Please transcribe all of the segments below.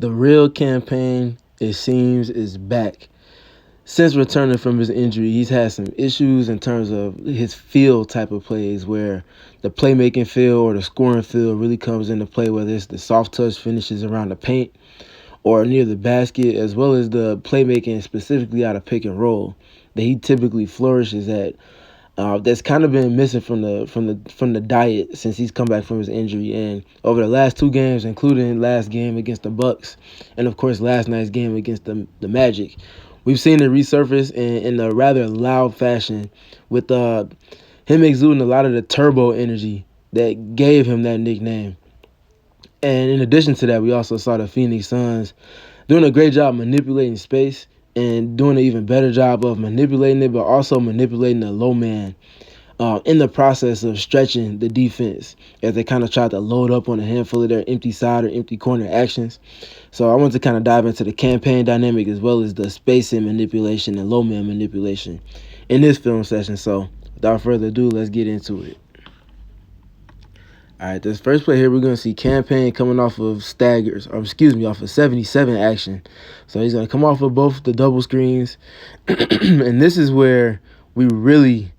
The real campaign, it seems, is back. Since returning from his injury, he's had some issues in terms of his field type of plays where the playmaking field or the scoring field really comes into play, whether it's the soft touch finishes around the paint or near the basket, as well as the playmaking specifically out of pick and roll that he typically flourishes at. That's kind of been missing from the diet since he's come back from his injury. And over the last two games, including last game against the Bucks, and of course last night's game against the Magic, we've seen it resurface in a rather loud fashion, with him exuding a lot of the turbo energy that gave him that nickname. And in addition to that, we also saw the Phoenix Suns doing a great job manipulating space and doing an even better job of manipulating it, but also manipulating the low man in the process of stretching the defense as they kind of tried to load up on a handful of their empty side or empty corner actions. So I want to kind of dive into the campaign dynamic as well as the spacing manipulation and low man manipulation in this film session. So without further ado, let's get into it. All right, this first play here, we're going to see Campaign coming off of off of 77 action. So he's going to come off of both the double screens. And this is where we really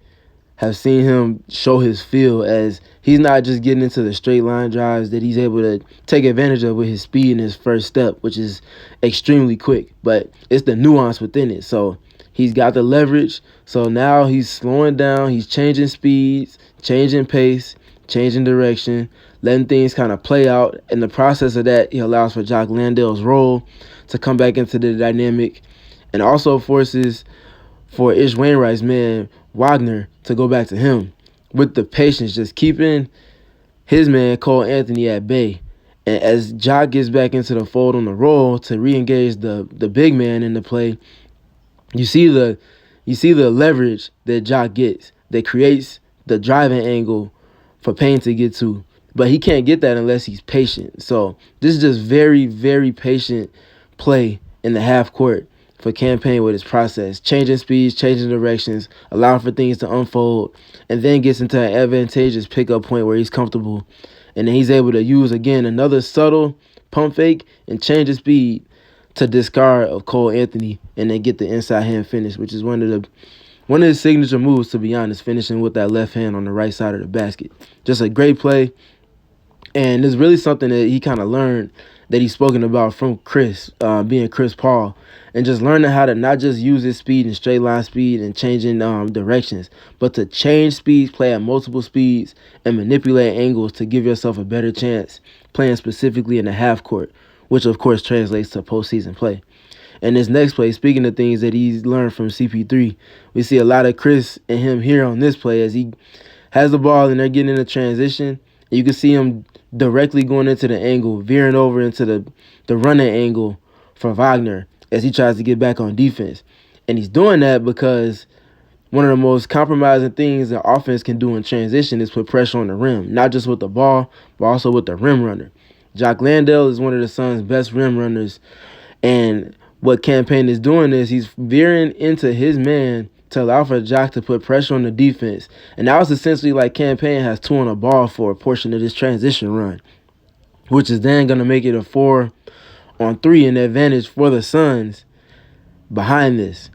have seen him show his feel, as he's not just getting into the straight line drives that he's able to take advantage of with his speed in his first step, which is extremely quick, but it's the nuance within it. So he's got the leverage. So now he's slowing down. He's changing speeds, changing pace, changing direction, letting things kind of play out. In the process of that, he allows for Jock Landale's role to come back into the dynamic, and also forces for Ish Wainwright's man, Wagner, to go back to him with the patience, just keeping his man, Cole Anthony, at bay. And as Jock gets back into the fold on the roll to re-engage the big man in the play, you see the leverage that Jock gets that creates the driving angle for Payne to get to. But he can't get that unless he's patient. So this is just very, very patient play in the half court for Campaign with his process, changing speeds, changing directions, allowing for things to unfold, and then gets into an advantageous pickup point where he's comfortable. And then he's able to use, again, another subtle pump fake and change his speed to discard of Cole Anthony and then get the inside hand finish, which is one of his signature moves, to be honest, finishing with that left hand on the right side of the basket. Just a great play. And it's really something that he kind of learned, that he's spoken about from Chris, being Chris Paul, and just learning how to not just use his speed and straight line speed and changing directions, but to change speeds, play at multiple speeds, and manipulate angles to give yourself a better chance playing specifically in the half court, which of course translates to postseason play. And this next play, speaking of things that he's learned from CP3, we see a lot of Chris and him here on this play as he has the ball and they're getting in a transition. You can see him directly going into the angle, veering over into the running angle for Wagner as he tries to get back on defense. And he's doing that because one of the most compromising things that offense can do in transition is put pressure on the rim, not just with the ball, but also with the rim runner. Jock Landale is one of the Suns' best rim runners, and what Campaign is doing is he's veering into his man to allow for Jock to put pressure on the defense. And that was essentially like Campaign has two on the ball for a portion of this transition run, which is then going to make it a 4-on-3 in advantage for the Suns behind this.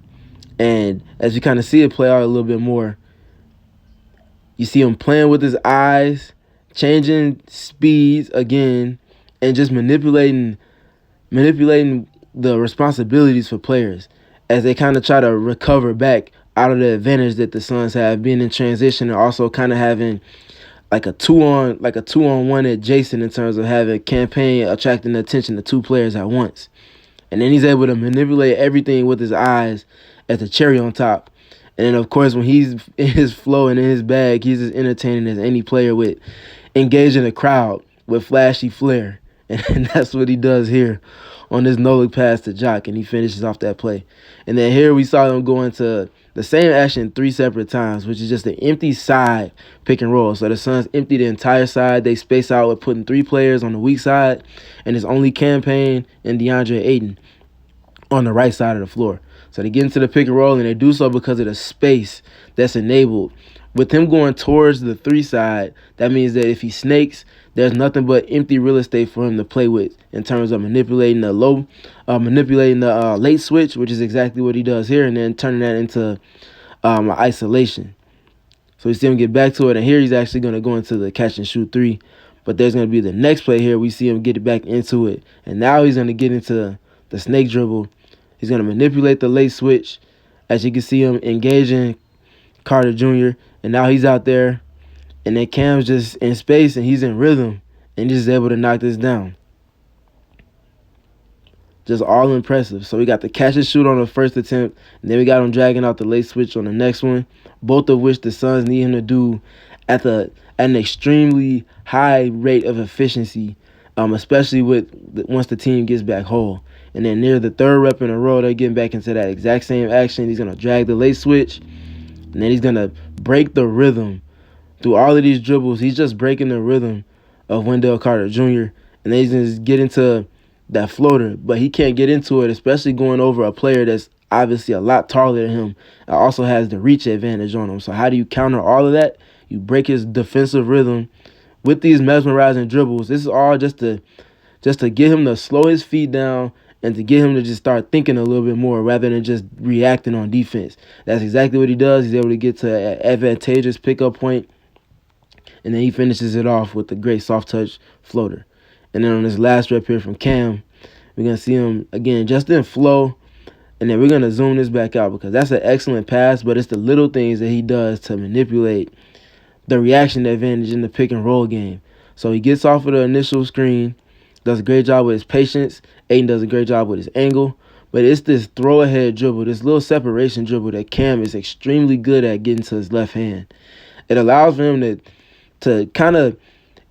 And as you kind of see it play out a little bit more, you see him playing with his eyes, changing speeds again, and just manipulating the responsibilities for players as they kind of try to recover back out of the advantage that the Suns have being in transition, and also kind of having like a two-on-one adjacent in terms of having Campaign attracting the attention of two players at once. And then he's able to manipulate everything with his eyes as the cherry on top. And then, of course, when he's in his flow and in his bag, he's as entertaining as any player with engaging the crowd with flashy flair. And that's what he does here on this no-look pass to Jock, and he finishes off that play. And then here we saw him go into the same action 3 separate times, which is just an empty side pick and roll. So the Suns empty the entire side. They space out with putting 3 players on the weak side, and it's only Campaign and DeAndre Ayton on the right side of the floor. So they get into the pick and roll, and they do so because of the space that's enabled. With him going towards the 3 side, that means that if he snakes, there's nothing but empty real estate for him to play with in terms of manipulating the late switch, which is exactly what he does here, and then turning that into isolation. So we see him get back to it, and here he's actually going to go into the catch and shoot three. But there's going to be the next play here. We see him get back into it, and now he's going to get into the snake dribble. He's going to manipulate the late switch. As you can see him engaging Carter Jr., and now he's out there, and then Cam's just in space, and he's in rhythm, and just able to knock this down. Just all impressive. So we got the catch and shoot on the first attempt, and then we got him dragging out the late switch on the next one, both of which the Suns need him to do at an extremely high rate of efficiency, especially once the team gets back whole. And then near the third rep in a row, they're getting back into that exact same action. He's going to drag the late switch, and then he's going to break the rhythm. Through all of these dribbles, he's just breaking the rhythm of Wendell Carter Jr., and then he's going to get into that floater, but he can't get into it, especially going over a player that's obviously a lot taller than him and also has the reach advantage on him. So how do you counter all of that? You break his defensive rhythm with these mesmerizing dribbles. This is all just to get him to slow his feet down and to get him to just start thinking a little bit more rather than just reacting on defense. That's exactly what he does. He's able to get to an advantageous pickup point, and then he finishes it off with a great soft touch floater. And then on this last rep here from Cam, we're going to see him, again, just in flow. And then we're going to zoom this back out because that's an excellent pass, but it's the little things that he does to manipulate the reaction advantage in the pick and roll game. So he gets off of the initial screen, does a great job with his patience. Ayton does a great job with his angle. But it's this throw-ahead dribble, this little separation dribble that Cam is extremely good at getting to his left hand. It allows for him to kind of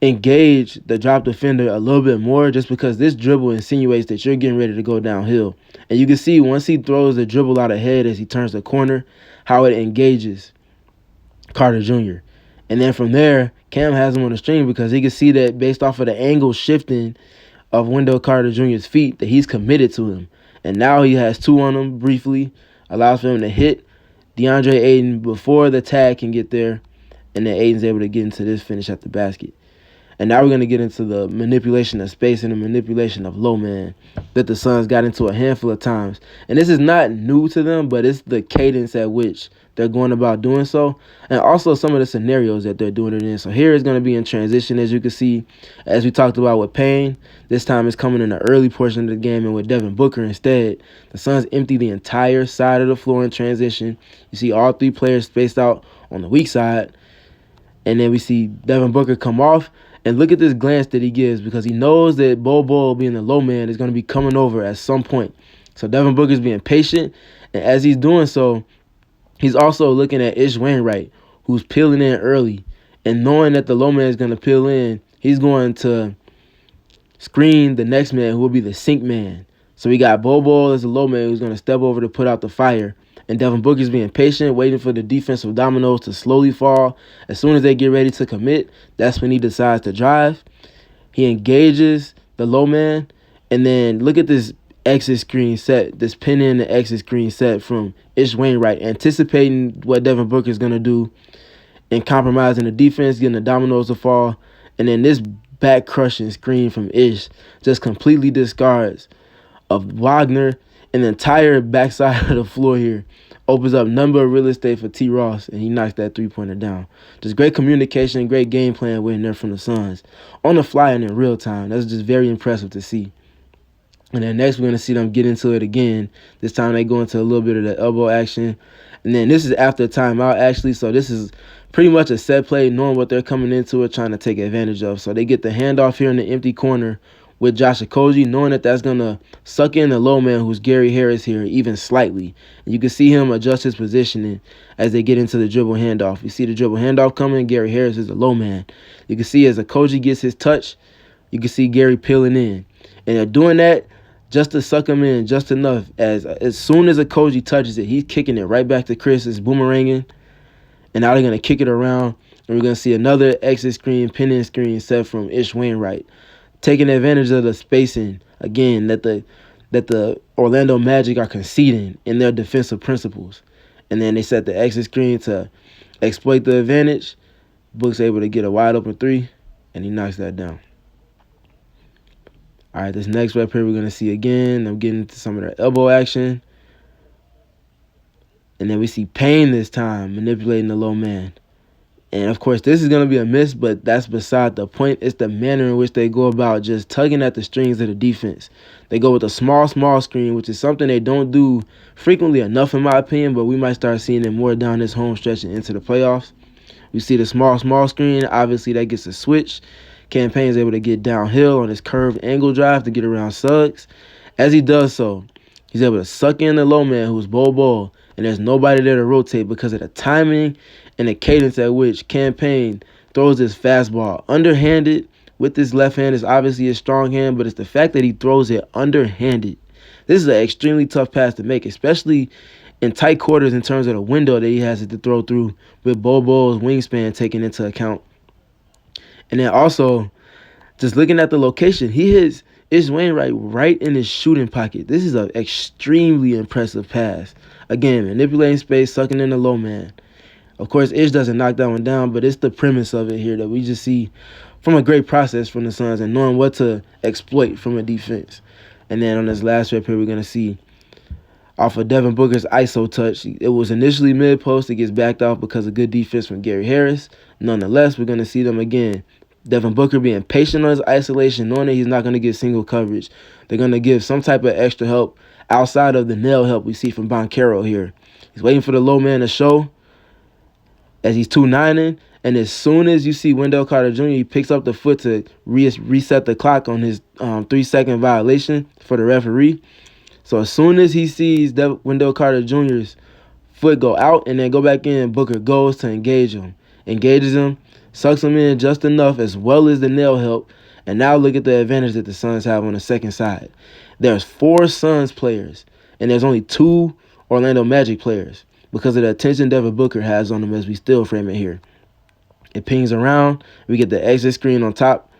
engage the drop defender a little bit more just because this dribble insinuates that you're getting ready to go downhill. And you can see once he throws the dribble out ahead as he turns the corner, how it engages Carter Jr. And then from there, Cam has him on the string because he can see that based off of the angle shifting of Wendell Carter Jr.'s feet that he's committed to him. And now he has two on him briefly, allows for him to hit DeAndre Ayton before the tag can get there, and then Ayton's able to get into this finish at the basket. And now we're going to get into the manipulation of space and the manipulation of low man that the Suns got into a handful of times. And this is not new to them, but it's the cadence at which they're going about doing so, and also some of the scenarios that they're doing it in. So here is going to be in transition, as you can see, as we talked about with Payne. This time it's coming in the early portion of the game, and with Devin Booker instead, the Suns empty the entire side of the floor in transition. You see all three players spaced out on the weak side, and then we see Devin Booker come off. And look at this glance that he gives because he knows that Bol, being the low man, is going to be coming over at some point. So Devin Booker's being patient, and as he's doing so, he's also looking at Ish Wainwright, who's peeling in early. And knowing that the low man is going to peel in, he's going to screen the next man, who will be the sink man. So we got Bol as the low man who's going to step over to put out the fire. And Devin Booker's being patient, waiting for the defensive dominoes to slowly fall. As soon as they get ready to commit, that's when he decides to drive. He engages the low man. And then look at this exit screen set, this pin in the exit screen set from Ish Wainwright, anticipating what Devin Booker's going to do and compromising the defense, getting the dominoes to fall. And then this back-crushing screen from Ish just completely discards of Wagner. And the entire backside of the floor here opens up number of real estate for T. Ross, and he knocks that three-pointer down. Just great communication, great game plan waiting there from the Suns. On the fly and in real time. That's just very impressive to see. And then next we're going to see them get into it again. This time they go into a little bit of the elbow action. And then this is after a timeout, actually. So this is pretty much a set play, knowing what they're coming into it, trying to take advantage of. So they get the handoff here in the empty corner with Josh Okogie, knowing that that's going to suck in the low man, who's Gary Harris here, even slightly. And you can see him adjust his positioning as they get into the dribble handoff. You see the dribble handoff coming. Gary Harris is the low man. You can see as Okogie gets his touch, you can see Gary peeling in. And they're doing that just to suck him in just enough. As soon as Okogie touches it, he's kicking it right back to Chris. It's boomeranging. And now they're going to kick it around. And we're going to see another exit screen, pin-in screen set from Ish Wainwright, taking advantage of the spacing, again, that the Orlando Magic are conceding in their defensive principles. And then they set the exit screen to exploit the advantage. Book's able to get a wide-open three, and he knocks that down. All right, this next rep here we're going to see again. I'm getting into some of their elbow action. And then we see Payne this time manipulating the low man. And, of course, this is going to be a miss, but that's beside the point. It's the manner in which they go about just tugging at the strings of the defense. They go with a small screen, which is something they don't do frequently enough, in my opinion, but we might start seeing it more down this home stretch and into the playoffs. You see the small screen. Obviously, that gets a switch. Payne is able to get downhill on his curved angle drive to get around Suggs. As he does so, he's able to suck in the low man who's ball, and there's nobody there to rotate because of the timing and the cadence at which Payne throws his fastball underhanded with his left hand. Is obviously his strong hand, but it's the fact that he throws it underhanded. This is an extremely tough pass to make, especially in tight quarters in terms of the window that he has to throw through with Bobo's wingspan taken into account. And then also, just looking at the location, he hits Ish Wainwright right in his shooting pocket. This is an extremely impressive pass. Again, manipulating space, sucking in the low man. Of course, Ish doesn't knock that one down, but it's the premise of it here that we just see from a great process from the Suns and knowing what to exploit from a defense. And then on this last rep here, we're going to see off of Devin Booker's ISO touch. It was initially mid-post. It gets backed off because of good defense from Gary Harris. Nonetheless, we're going to see them again. Devin Booker being patient on his isolation, knowing that he's not going to get single coverage. They're going to give some type of extra help outside of the nail help we see from Boncaro here. He's waiting for the low man to show as he's 2-9ing. And as soon as you see Wendell Carter Jr., he picks up the foot to reset the clock on his 3-second violation for the referee. So as soon as he sees Wendell Carter Jr.'s foot go out and then go back in, Booker goes to engage him. Engages him, sucks him in just enough as well as the nail help. And now look at the advantage that the Suns have on the second side. There's 4 Suns players, and there's only 2 Orlando Magic players because of the attention Devin Booker has on him as we still frame it here. It pings around. We get the exit screen on top,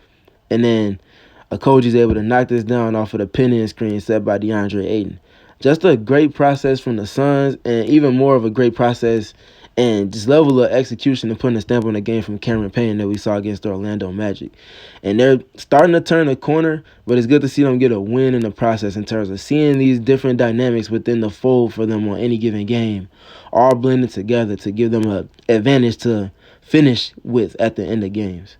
and then Okoji's able to knock this down off of the pin-in screen set by DeAndre Ayton. Just a great process from the Suns, and even more of a great process and just level of execution and putting a stamp on the game from Cameron Payne that we saw against the Orlando Magic. And they're starting to turn the corner, but it's good to see them get a win in the process in terms of seeing these different dynamics within the fold for them on any given game, all blended together to give them an advantage to finish with at the end of games.